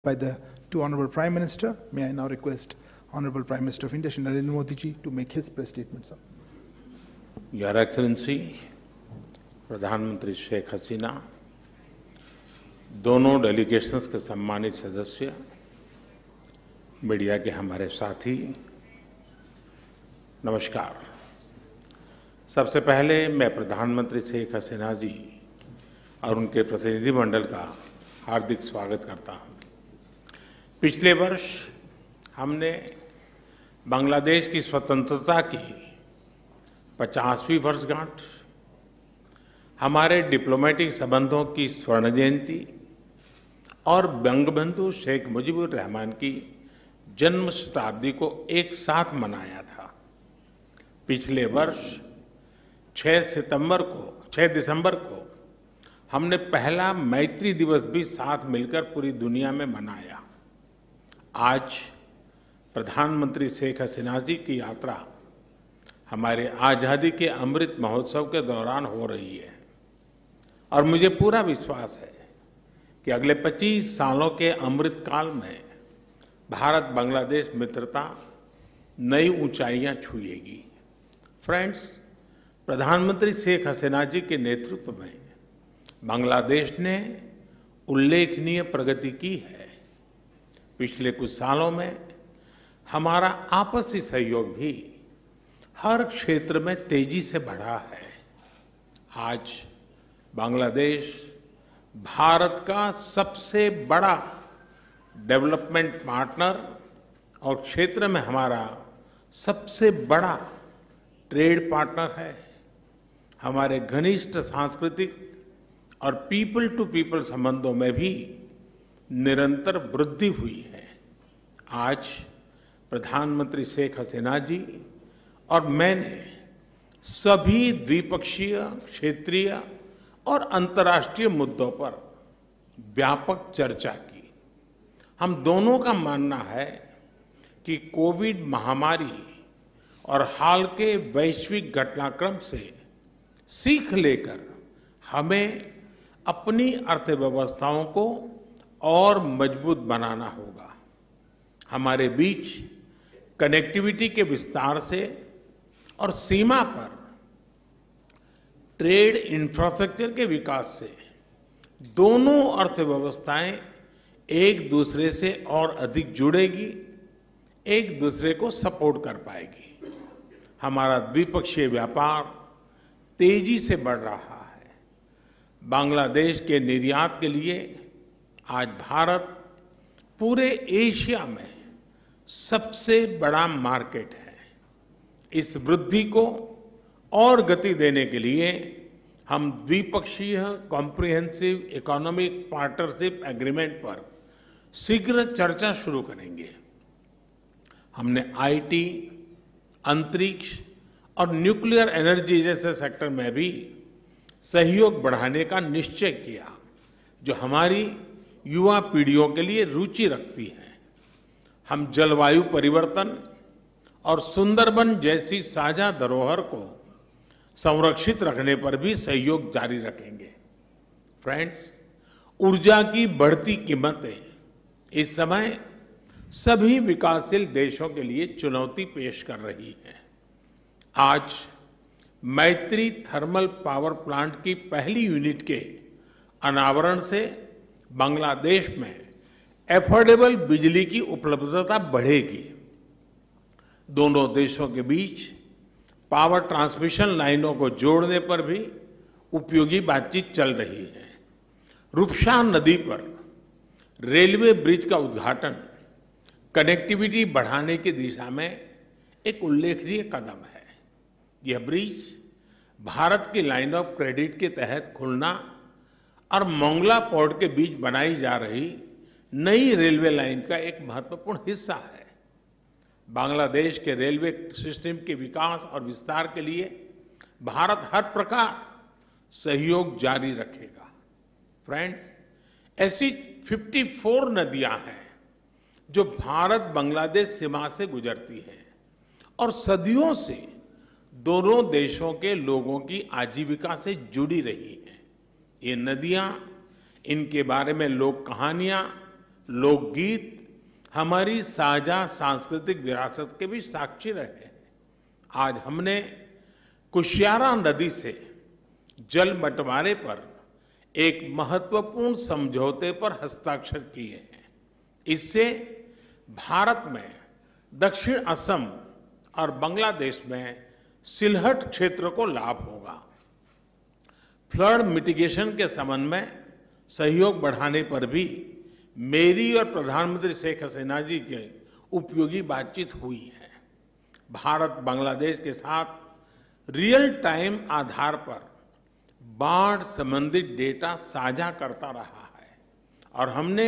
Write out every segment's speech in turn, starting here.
By the two Honorable Prime Minister, may I now request Honorable Prime Minister of India, Shri Narendra Modi ji, to make his press statement, sir. Your Excellency, प्रधानमंत्री शेख हसीना, दोनों delegations के सम्मानित सदस्य, media के हमारे साथी, नमस्कार। सबसे पहले मैं प्रधानमंत्री शेख हसीना जी और उनके प्रतिनिधिमंडल का हार्दिक स्वागत करता हूं। पिछले वर्ष हमने बांग्लादेश की स्वतंत्रता की 50वीं वर्षगांठ, हमारे डिप्लोमेटिक संबंधों की स्वर्ण जयंती और बंगबंधु शेख मुजीबुर रहमान की जन्म शताब्दी को एक साथ मनाया था। पिछले वर्ष 6 दिसंबर को हमने पहला मैत्री दिवस भी साथ मिलकर पूरी दुनिया में मनाया। आज प्रधानमंत्री शेख हसीना जी की यात्रा हमारे आज़ादी के अमृत महोत्सव के दौरान हो रही है और मुझे पूरा विश्वास है कि अगले 25 सालों के अमृत काल में भारत बांग्लादेश मित्रता नई ऊंचाइयां छुएगी। फ्रेंड्स, प्रधानमंत्री शेख हसीना जी के नेतृत्व में बांग्लादेश ने उल्लेखनीय प्रगति की है। पिछले कुछ सालों में हमारा आपसी सहयोग भी हर क्षेत्र में तेजी से बढ़ा है। आज बांग्लादेश भारत का सबसे बड़ा डेवलपमेंट पार्टनर और क्षेत्र में हमारा सबसे बड़ा ट्रेड पार्टनर है। हमारे घनिष्ठ सांस्कृतिक और पीपल टू पीपल संबंधों में भी निरंतर वृद्धि हुई है। आज प्रधानमंत्री शेख हसीना जी और मैंने सभी द्विपक्षीय, क्षेत्रीय और अंतर्राष्ट्रीय मुद्दों पर व्यापक चर्चा की। हम दोनों का मानना है कि कोविड महामारी और हाल के वैश्विक घटनाक्रम से सीख लेकर हमें अपनी अर्थव्यवस्थाओं को और मजबूत बनाना होगा। हमारे बीच कनेक्टिविटी के विस्तार से और सीमा पर ट्रेड इंफ्रास्ट्रक्चर के विकास से दोनों अर्थव्यवस्थाएं एक दूसरे से और अधिक जुड़ेगी, एक दूसरे को सपोर्ट कर पाएगी। हमारा द्विपक्षीय व्यापार तेजी से बढ़ रहा है। बांग्लादेश के निर्यात के लिए आज भारत पूरे एशिया में सबसे बड़ा मार्केट है। इस वृद्धि को और गति देने के लिए हम द्विपक्षीय कॉम्प्रिहेंसिव इकोनॉमिक पार्टनरशिप एग्रीमेंट पर शीघ्र चर्चा शुरू करेंगे। हमने आईटी, अंतरिक्ष और न्यूक्लियर एनर्जी जैसे सेक्टर में भी सहयोग बढ़ाने का निश्चय किया, जो हमारी युवा पीढ़ियों के लिए रुचि रखती है। हम जलवायु परिवर्तन और सुंदरबन जैसी साझा धरोहर को संरक्षित रखने पर भी सहयोग जारी रखेंगे। फ्रेंड्स, ऊर्जा की बढ़ती कीमतें इस समय सभी विकासशील देशों के लिए चुनौती पेश कर रही हैं। आज मैत्री थर्मल पावर प्लांट की पहली यूनिट के अनावरण से बांग्लादेश में एफोर्डेबल बिजली की उपलब्धता बढ़ेगी। दोनों देशों के बीच पावर ट्रांसमिशन लाइनों को जोड़ने पर भी उपयोगी बातचीत चल रही है। रूपसा नदी पर रेलवे ब्रिज का उद्घाटन कनेक्टिविटी बढ़ाने की दिशा में एक उल्लेखनीय कदम है। यह ब्रिज भारत की लाइन ऑफ क्रेडिट के तहत खुलना और मोंगला पोर्ट के बीच बनाई जा रही नई रेलवे लाइन का एक महत्वपूर्ण हिस्सा है। बांग्लादेश के रेलवे सिस्टम के विकास और विस्तार के लिए भारत हर प्रकार सहयोग जारी रखेगा। फ्रेंड्स, ऐसी 54 नदियां हैं जो भारत बांग्लादेश सीमा से गुजरती हैं और सदियों से दोनों देशों के लोगों की आजीविका से जुड़ी रही हैं। ये नदियां, इनके बारे में लोक कहानियां लोकगीत हमारी साझा सांस्कृतिक विरासत के भी साक्षी रहे हैं। आज हमने कुशियारा नदी से जल बंटवारे पर एक महत्वपूर्ण समझौते पर हस्ताक्षर किए हैं। इससे भारत में दक्षिण असम और बांग्लादेश में सिलहट क्षेत्र को लाभ होगा। फ्लड मिटिगेशन के संबंध में सहयोग बढ़ाने पर भी मेरी और प्रधानमंत्री शेख हसीना जी के उपयोगी बातचीत हुई है। भारत बांग्लादेश के साथ रियल टाइम आधार पर बाढ़ संबंधित डेटा साझा करता रहा है और हमने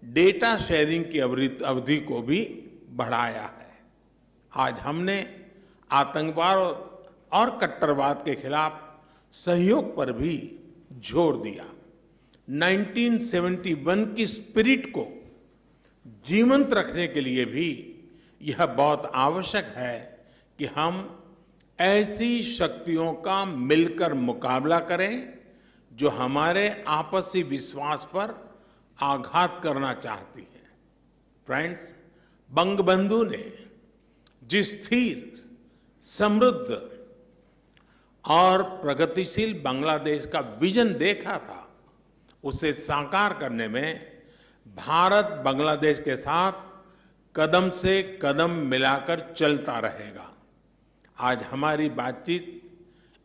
डेटा शेयरिंग की अवधि को भी बढ़ाया है। आज हमने आतंकवाद और कट्टरवाद के खिलाफ सहयोग पर भी जोर दिया। 1971 की स्पिरिट को जीवंत रखने के लिए भी यह बहुत आवश्यक है कि हम ऐसी शक्तियों का मिलकर मुकाबला करें जो हमारे आपसी विश्वास पर आघात करना चाहती है। फ्रेंड्स, बंगबंधु ने जिस स्थिर, समृद्ध और प्रगतिशील बांग्लादेश का विजन देखा था, उसे साकार करने में भारत बांग्लादेश के साथ कदम से कदम मिलाकर चलता रहेगा। आज हमारी बातचीत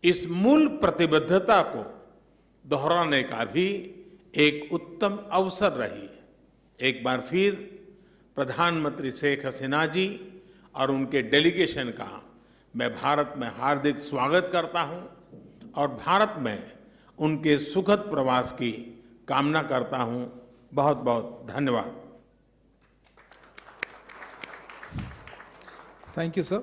इस मूल प्रतिबद्धता को दोहराने का भी एक उत्तम अवसर रही। एक बार फिर प्रधानमंत्री शेख हसीना जी और उनके डेलीगेशन का मैं भारत में हार्दिक स्वागत करता हूं और भारत में उनके सुखद प्रवास की कामना करता हूं। बहुत बहुत धन्यवाद। Thank you, sir.